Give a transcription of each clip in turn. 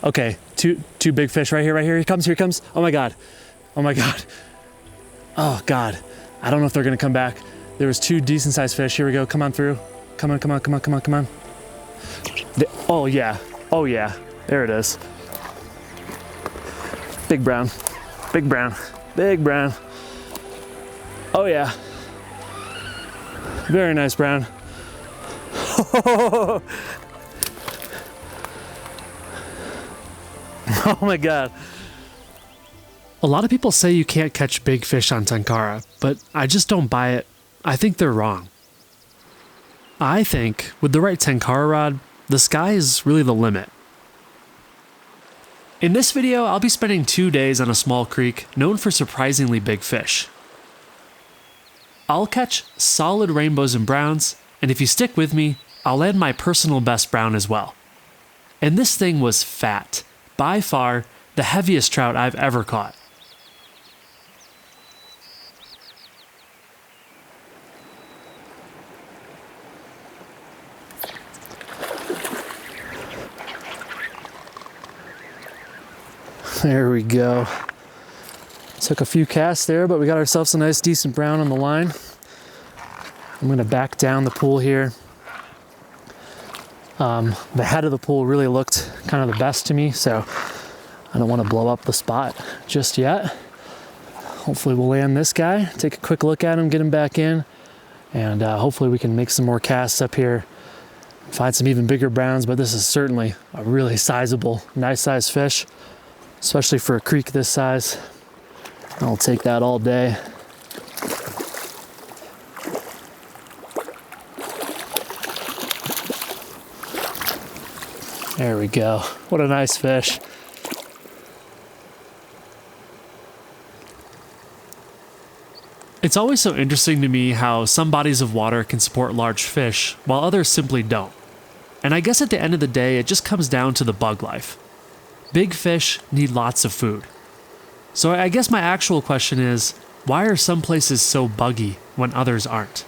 Okay, two big fish right here, right here. Here he comes. Oh my God. Oh my God. Oh God. I don't know if they're gonna come back. There was 2 decent sized fish. Here we go, come on through. Come on. Oh yeah, there it is. Big brown. Oh yeah. Very nice brown. Oh my God. A lot of people say you can't catch big fish on Tenkara, but I just don't buy it. I think they're wrong. I think with the right Tenkara rod, the sky is really the limit. In this video, I'll be spending 2 days on a small creek known for surprisingly big fish. I'll catch solid rainbows and browns, and if you stick with me, I'll land my personal best brown as well. And this thing was fat. By far, the heaviest trout I've ever caught. There we go. Took a few casts there, but we got ourselves a nice decent brown on the line. I'm gonna back down the pool here. The head of the pool really looked kind of the best to me, so I don't want to blow up the spot just yet. Hopefully we'll land this guy, take a quick look at him, get him back in, and hopefully we can make some more casts up here, find some even bigger browns, but this is certainly a really sizable, nice sized fish, especially for a creek this size. I'll take that all day. There we go. What a nice fish. It's always so interesting to me how some bodies of water can support large fish while others simply don't. And I guess at the end of the day, it just comes down to the bug life. Big fish need lots of food. So I guess my actual question is, why are some places so buggy when others aren't?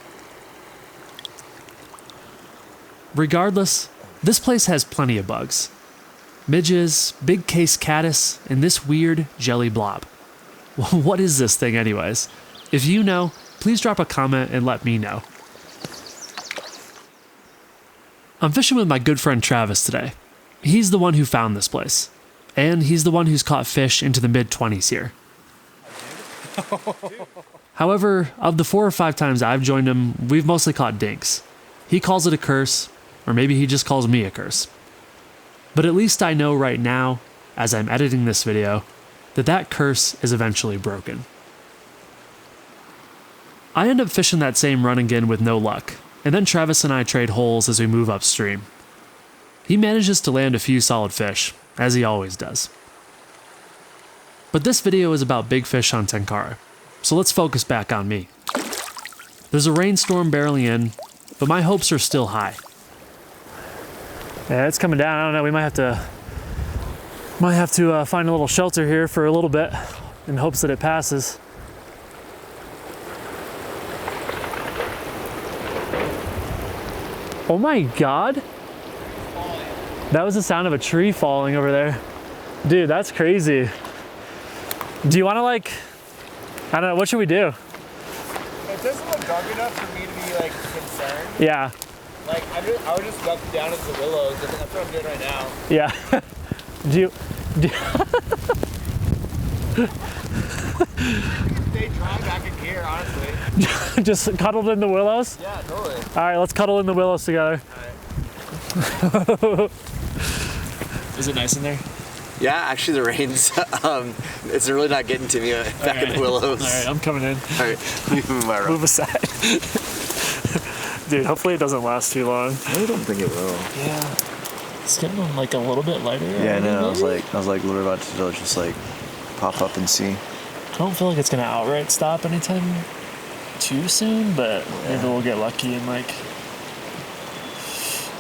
Regardless, this place has plenty of bugs. Midges, big case caddis, and this weird jelly blob. What is this thing anyways? If you know, please drop a comment and let me know. I'm fishing with my good friend Travis today. He's the one who found this place. And he's the one who's caught fish into the mid-20s here. However, of the 4 or 5 times I've joined him, we've mostly caught dinks. He calls it a curse, or maybe he just calls me a curse. But at least I know right now, as I'm editing this video, that that curse is eventually broken. I end up fishing that same run again with no luck, and then Travis and I trade holes as we move upstream. He manages to land a few solid fish, as he always does. But this video is about big fish on Tenkara, so let's focus back on me. There's a rainstorm barreling in, but my hopes are still high. Yeah, it's coming down. I don't know, we might have to find a little shelter here for a little bit in hopes that it passes. Oh my God. That was the sound of a tree falling over there. Dude, that's crazy. Do you want to I don't know, what should we do? It doesn't look dark enough for me to be concerned. Yeah. I would just duck down into the willows. I think that's what I'm doing right now. Yeah. Stay dry back in gear, honestly. Just cuddled in the willows? Yeah, totally. All right, let's cuddle in the willows together. All right. Is it nice in there? Yeah, actually the rain's, it's really not getting to me back in the willows. All right, I'm coming in. All right, let me move my rope. Move aside. Dude, hopefully it doesn't last too long. I really don't think it will. Yeah. It's getting a little bit lighter. Yeah, I know. I was literally about to just pop up and see. I don't feel like it's gonna outright stop anytime too soon, but maybe we'll get lucky and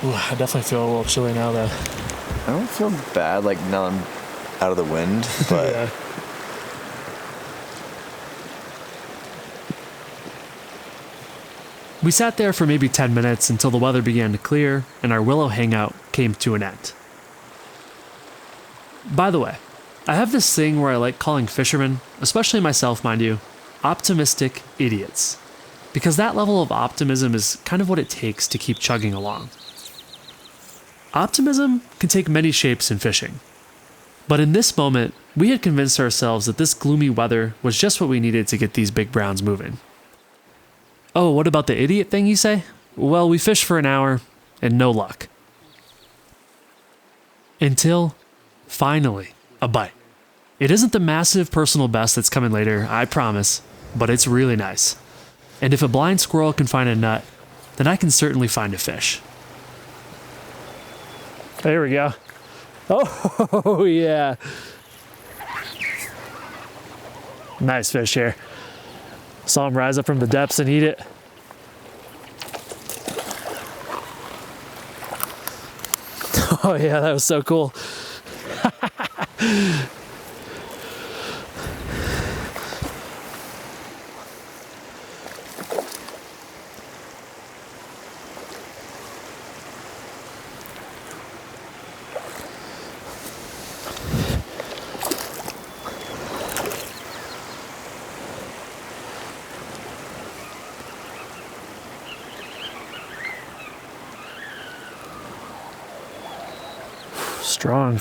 ooh, I definitely feel a little chilly now though. I don't feel bad now I'm out of the wind, but yeah. We sat there for maybe 10 minutes until the weather began to clear and our willow hangout came to an end. By the way, I have this thing where I like calling fishermen, especially myself, mind you, optimistic idiots. Because that level of optimism is kind of what it takes to keep chugging along. Optimism can take many shapes in fishing. But in this moment, we had convinced ourselves that this gloomy weather was just what we needed to get these big browns moving. Oh, what about the idiot thing, you say? Well, we fished for an hour, and no luck. Until, finally, a bite. It isn't the massive personal best that's coming later, I promise, but it's really nice. And if a blind squirrel can find a nut, then I can certainly find a fish. There we go. Oh, yeah. Nice fish here. Saw him rise up from the depths and eat it. Oh yeah, that was so cool.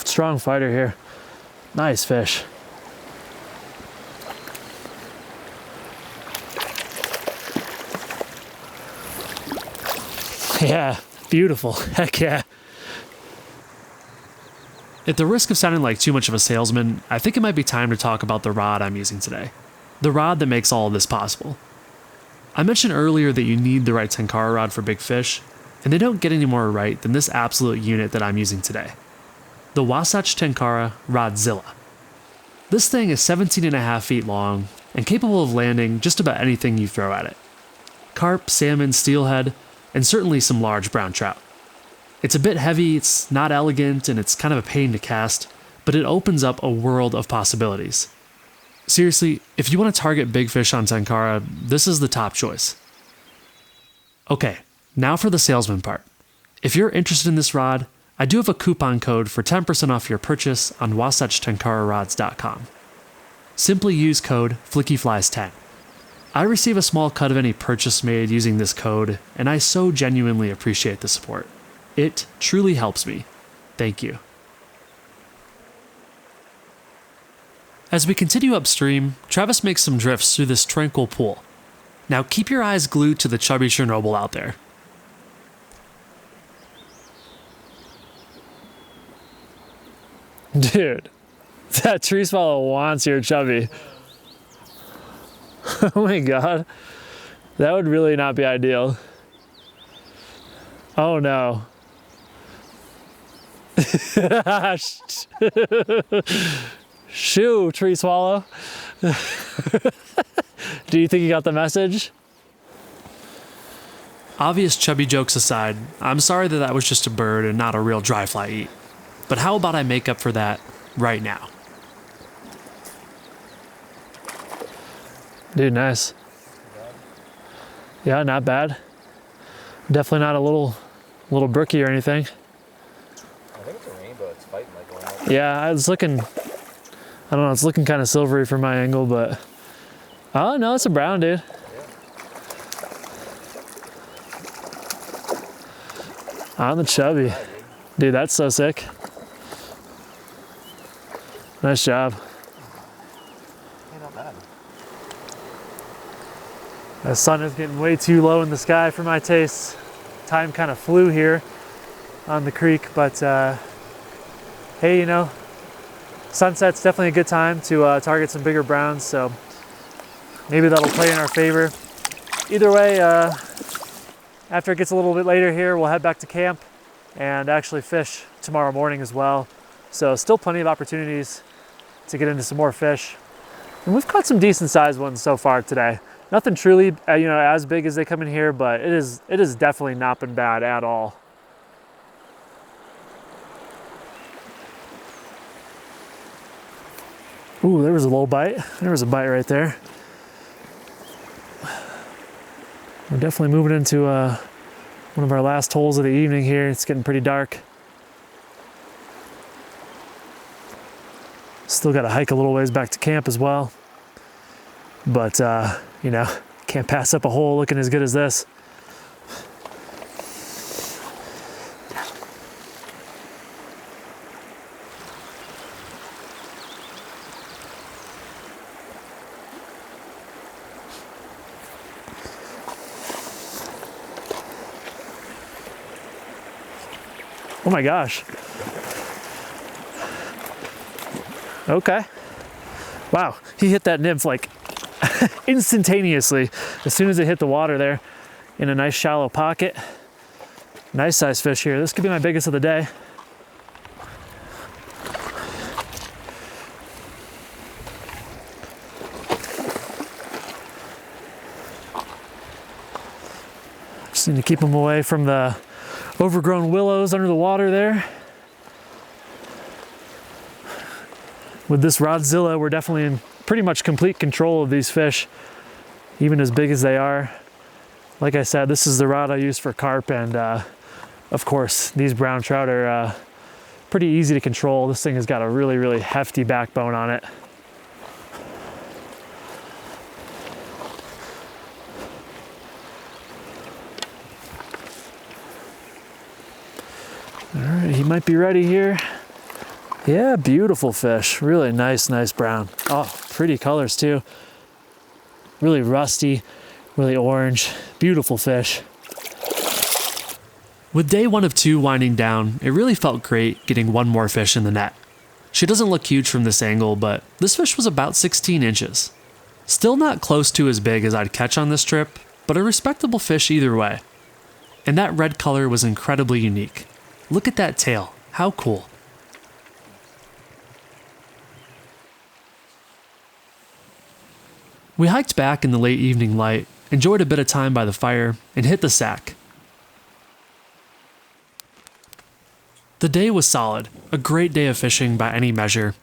Strong fighter here. Nice fish. Yeah, beautiful. Heck yeah. At the risk of sounding like too much of a salesman, I think it might be time to talk about the rod I'm using today. The rod that makes all of this possible. I mentioned earlier that you need the right Tenkara rod for big fish, and they don't get any more right than this absolute unit that I'm using today. The Wasatch Tenkara Rodzilla. This thing is 17.5 feet long and capable of landing just about anything you throw at it. Carp, salmon, steelhead, and certainly some large brown trout. It's a bit heavy, it's not elegant, and it's kind of a pain to cast, but it opens up a world of possibilities. Seriously, if you want to target big fish on Tenkara, this is the top choice. Okay, now for the salesman part. If you're interested in this rod, I do have a coupon code for 10% off your purchase on WasatchTenkaraRods.com. Simply use code flickyflies10. I receive a small cut of any purchase made using this code, and I so genuinely appreciate the support. It truly helps me. Thank you. As we continue upstream, Travis makes some drifts through this tranquil pool. Now keep your eyes glued to the chubby Chernobyl out there. Dude, that tree swallow wants your chubby. Oh my god. That would really not be ideal. Oh no. Shoo, tree swallow. Do you think you got the message? Obvious chubby jokes aside, I'm sorry that was just a bird and not a real dry fly eat. But how about I make up for that right now? Dude, nice. Yeah, not bad. Definitely not a little brookie or anything. I think it's a rainbow. It's fighting like one. Yeah, it's looking, I don't know, it's looking kind of silvery from my angle, but oh no, it's a brown, dude. Yeah. On the chubby. Yeah, dude, that's so sick. Nice job. Hey, not bad. The sun is getting way too low in the sky for my tastes. Time kind of flew here on the creek, but hey, you know, sunset's definitely a good time to target some bigger browns, so maybe that'll play in our favor. Either way, after it gets a little bit later here, we'll head back to camp and actually fish tomorrow morning as well. So still plenty of opportunities to get into some more fish. And we've caught some decent sized ones so far today. Nothing truly, you know, as big as they come in here, but it is definitely not been bad at all. Ooh, there was a little bite. There was a bite right there. We're definitely moving into one of our last holes of the evening here. It's getting pretty dark. Still got to hike a little ways back to camp as well. But, you know, can't pass up a hole looking as good as this. Oh my gosh. Okay. Wow, he hit that nymph like instantaneously as soon as it hit the water there in a nice shallow pocket. Nice size fish here. This could be my biggest of the day. Just need to keep him away from the overgrown willows under the water there. With this Rodzilla, we're definitely in pretty much complete control of these fish, even as big as they are. Like I said, this is the rod I use for carp, and of course, these brown trout are pretty easy to control. This thing has got a really, really hefty backbone on it. All right, he might be ready here. Yeah, beautiful fish. Really nice brown. Oh, pretty colors too. Really rusty, really orange. Beautiful fish. With day 1 of 2 winding down, it really felt great getting one more fish in the net. She doesn't look huge from this angle, but this fish was about 16 inches. Still not close to as big as I'd catch on this trip, but a respectable fish either way. And that red color was incredibly unique. Look at that tail. How cool. We hiked back in the late evening light, enjoyed a bit of time by the fire, and hit the sack. The day was solid, a great day of fishing by any measure,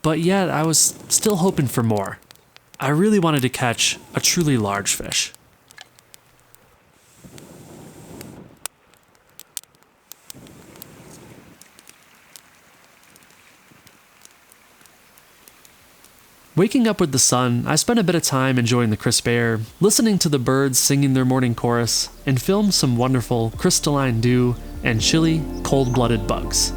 but yet I was still hoping for more. I really wanted to catch a truly large fish. Waking up with the sun, I spent a bit of time enjoying the crisp air, listening to the birds singing their morning chorus, and filmed some wonderful crystalline dew and chilly, cold-blooded bugs.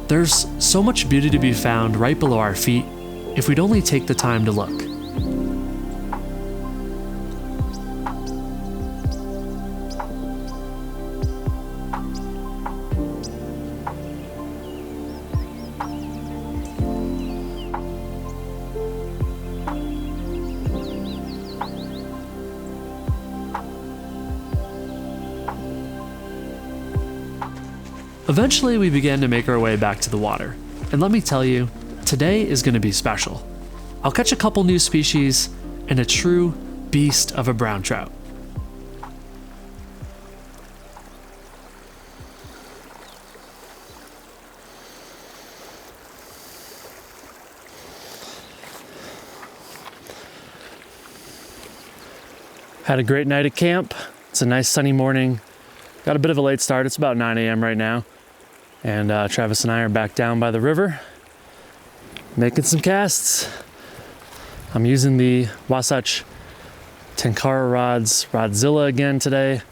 There's so much beauty to be found right below our feet if we'd only take the time to look. Eventually, we began to make our way back to the water, and let me tell you, today is going to be special. I'll catch a couple new species and a true beast of a brown trout. Had a great night at camp. It's a nice sunny morning. Got a bit of a late start. It's about 9 a.m. right now. And Travis and I are back down by the river, making some casts. I'm using the Wasatch Tenkara rods, Rodzilla again today.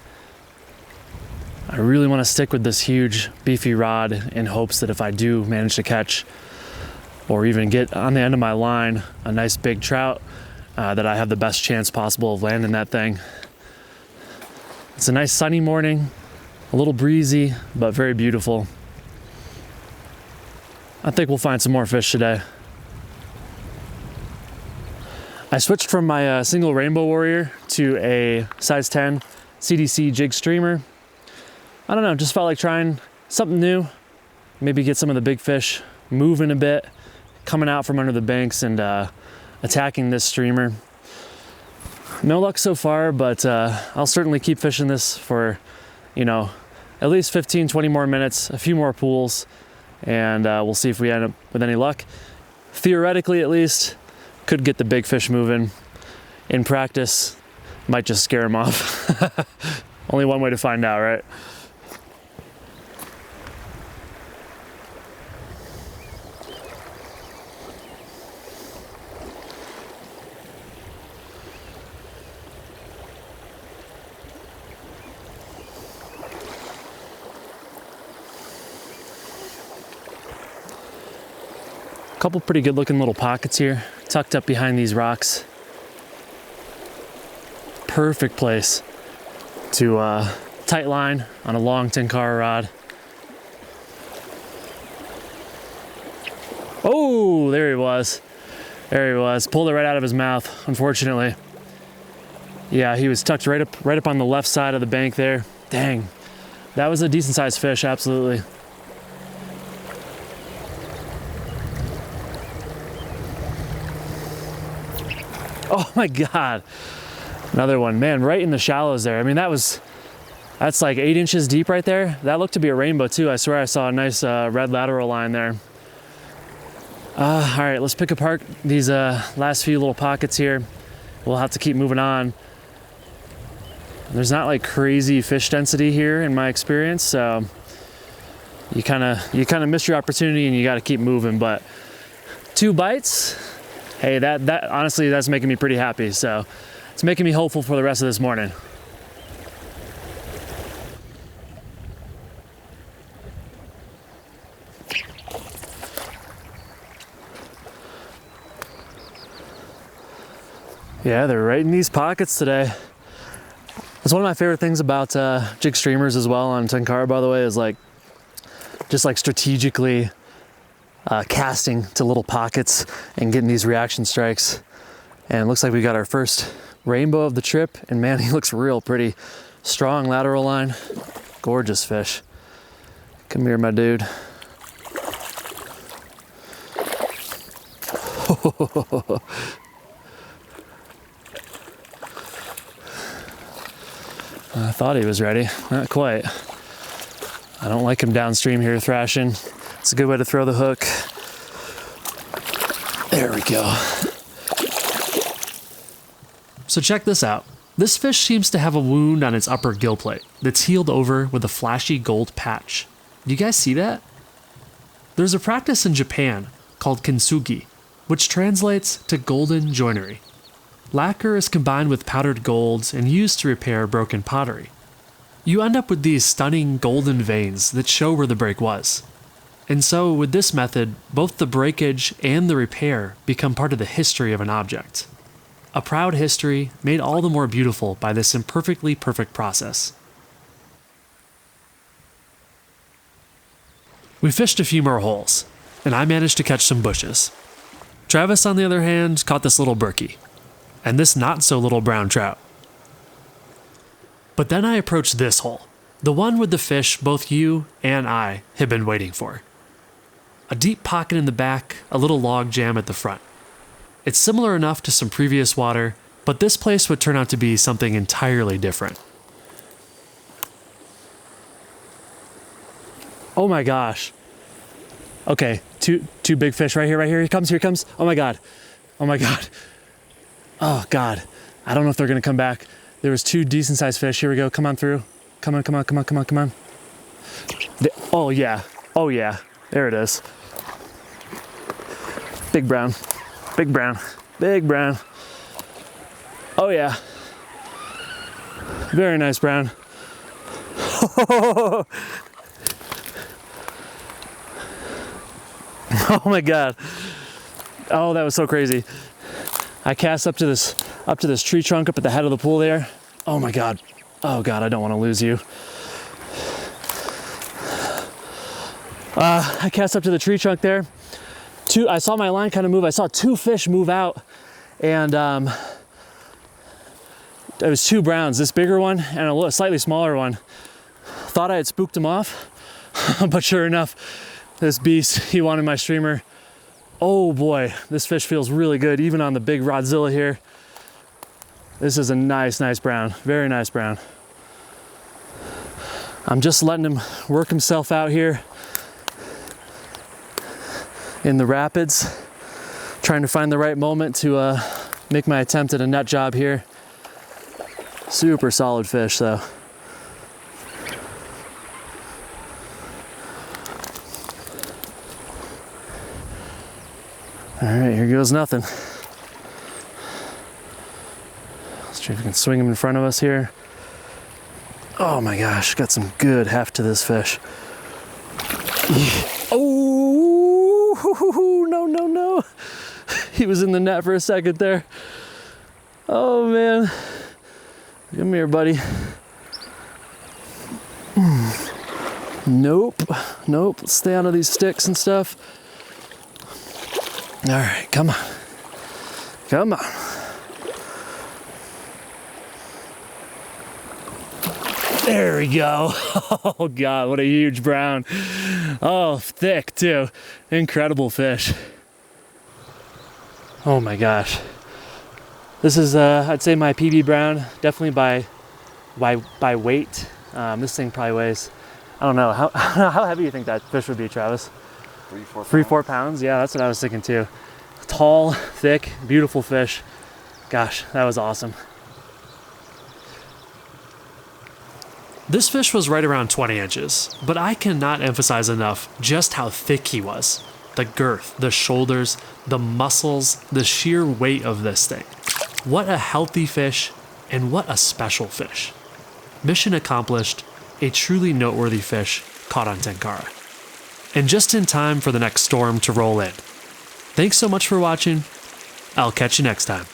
I really want to stick with this huge, beefy rod in hopes that if I do manage to catch or even get on the end of my line a nice big trout, that I have the best chance possible of landing that thing. It's a nice sunny morning, a little breezy, but very beautiful. I think we'll find some more fish today. I switched from my single Rainbow Warrior to a size 10 CDC jig streamer. I don't know, just felt like trying something new. Maybe get some of the big fish moving a bit, coming out from under the banks and attacking this streamer. No luck so far, but I'll certainly keep fishing this for, at least 15, 20 more minutes, a few more pools, and we'll see if we end up with any luck. Theoretically, at least, could get the big fish moving. in practice, might just scare him off. Only one way to find out, right? A couple pretty good looking little pockets here, tucked up behind these rocks. Perfect place to tight line on a long Tenkara rod. Oh, there he was. There he was. Pulled it right out of his mouth, unfortunately. Yeah, he was tucked right up on the left side of the bank there. Dang. That was a decent sized fish, absolutely. Oh my God. Another one, man, right in the shallows there. I mean, that's like 8 inches deep right there. That looked to be a rainbow too. I swear I saw a nice red lateral line there. All right, let's pick apart these last few little pockets here. We'll have to keep moving on. There's not like crazy fish density here in my experience, so you kind of miss your opportunity and you got to keep moving. But 2 bites. Hey, that honestly, that's making me pretty happy. So it's making me hopeful for the rest of this morning. Yeah, they're right in these pockets today. That's one of my favorite things about jig streamers as well on Tenkara, by the way, is like just like strategically casting to little pockets and getting these reaction strikes. And it looks like we got our first rainbow of the trip, and man, he looks real pretty. Strong lateral line, gorgeous fish. Come here, my dude. I thought he was ready, not quite. I don't like him downstream here thrashing. It's a good way to throw the hook. There we go. So check this out. This fish seems to have a wound on its upper gill plate that's healed over with a flashy gold patch. Do you guys see that? There's a practice in Japan called kintsugi, which translates to golden joinery. Lacquer is combined with powdered golds and used to repair broken pottery. You end up with these stunning golden veins that show where the break was. And so with this method, both the breakage and the repair become part of the history of an object. A proud history made all the more beautiful by this imperfectly perfect process. We fished a few more holes, and I managed to catch some bushes. Travis, on the other hand, caught this little berkey, and this not-so-little brown trout. But then I approached this hole, the one with the fish both you and I had been waiting for. A deep pocket in the back, a little log jam at the front. It's similar enough to some previous water, but this place would turn out to be something entirely different. Oh my gosh. Okay, two big fish right here. Here he comes. Oh my God. Oh my God. Oh God. I don't know if they're gonna come back. There was 2 decent sized fish. Here we go, come on through. Come on. Oh yeah, there it is. Big brown. Oh yeah. Very nice brown. Oh my God. Oh, that was so crazy. I cast up to this tree trunk up at the head of the pool there. Oh my God. Oh God, I don't want to lose you. I cast up to the tree trunk there. I saw my line kind of move. I saw 2 fish move out, and it was 2 browns, this bigger one and a slightly smaller one. Thought I had spooked him off, but sure enough, this beast, he wanted my streamer. Oh boy, this fish feels really good, even on the big Rodzilla here. This is a nice brown, very nice brown. I'm just letting him work himself out here in the rapids, trying to find the right moment to make my attempt at a net job here. Super solid fish though. All right, here goes nothing. Let's see if we can swing him in front of us here. Oh my gosh, got some good heft to this fish. Oh, no, no, no. He was in the net for a second there. Oh man. Come here, buddy. Nope, nope. Let's stay out of these sticks and stuff. All right, come on. Come on. There we go. Oh God, what a huge brown. Oh, thick too. Incredible fish. Oh my gosh. This is, I'd say my PB brown, definitely by weight. This thing probably weighs, I don't know, how heavy do you think that fish would be, Travis? 3-4 pounds. Yeah, that's what I was thinking too. Tall, thick, beautiful fish. Gosh, that was awesome. This fish was right around 20 inches, but I cannot emphasize enough just how thick he was. The girth, the shoulders, the muscles, the sheer weight of this thing. What a healthy fish, and what a special fish. Mission accomplished, a truly noteworthy fish caught on Tenkara. And just in time for the next storm to roll in. Thanks so much for watching. I'll catch you next time.